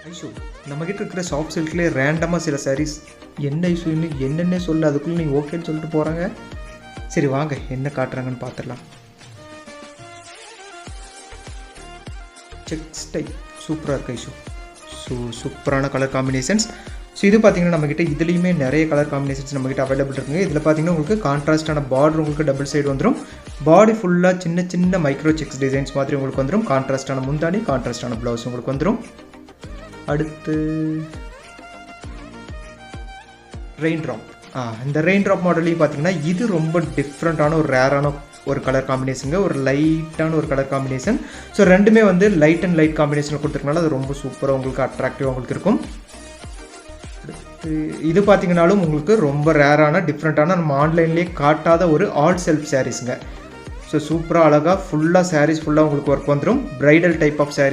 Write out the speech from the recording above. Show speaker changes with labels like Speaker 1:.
Speaker 1: ஐஷு, நம்மக்கிட்ட இருக்கிற சாஃப்ட் சில்க்லேயே ரேண்டமாக சில சாரீஸ் என்ன இஷ்யூன்னு என்னென்ன சொல்ல அதுக்குள்ளே நீங்கள் ஓகேன்னு சொல்லிட்டு போகிறாங்க. சரி வாங்க என்ன காட்டுறாங்கன்னு பார்த்துடலாம். செக்ஸ் டைப் சூப்பராக இருக்குது ஐஷு. சூப்பரான கலர் காம்பினேஷன்ஸ். ஸோ இது பார்த்தீங்கன்னா நம்மக்கிட்ட இதுலேயுமே நிறைய கலர் காம்பினேஷன்ஸ் நம்மக்கிட்ட அவைலபிள் இருக்குங்க. இதில் பார்த்தீங்கன்னா உங்களுக்கு கான்ட்ராஸ்டான பார்டர் உங்களுக்கு டபுள் சைடு வந்துடும். பாடி ஃபுல்லாக சின்ன சின்ன மைக்ரோ செக்ஸ் டிசைன்ஸ் மாதிரி உங்களுக்கு வந்துடும். கான்ட்ராஸ்டான முந்தானி, கான்ட்ராஸ்டான ப்ளவுஸ் உங்களுக்கு வந்துடும். அடுத்து ரெயின் ட்ராப். இந்த ரெயின் ட்ராப் மாடல்லையும் பார்த்தீங்கன்னா இது ரொம்ப டிஃப்ரெண்ட்டான ஒரு ரேரான ஒரு கலர் காம்பினேஷனுங்க, ஒரு லைட்டான ஒரு கலர் காம்பினேஷன். ஸோ ரெண்டுமே வந்து லைட் அண்ட் லைட் காம்பினேஷனில் கொடுத்துருக்கனால அது ரொம்ப சூப்பராக உங்களுக்கு அட்ராக்டிவாக உங்களுக்கு இருக்கும். இது பார்த்தீங்கன்னாலும் உங்களுக்கு ரொம்ப ரேரான டிஃப்ரெண்ட்டான நம்ம ஆன்லைன்லேயே காட்டாத ஒரு ஆல் செல்ஃப் சாரீஸுங்க. ஸோ சூப்பராக அழகாக ஃபுல்லாக சாரீஸ் ஃபுல்லாக உங்களுக்கு ஒர்க் வந்துடும். Bridal type of sari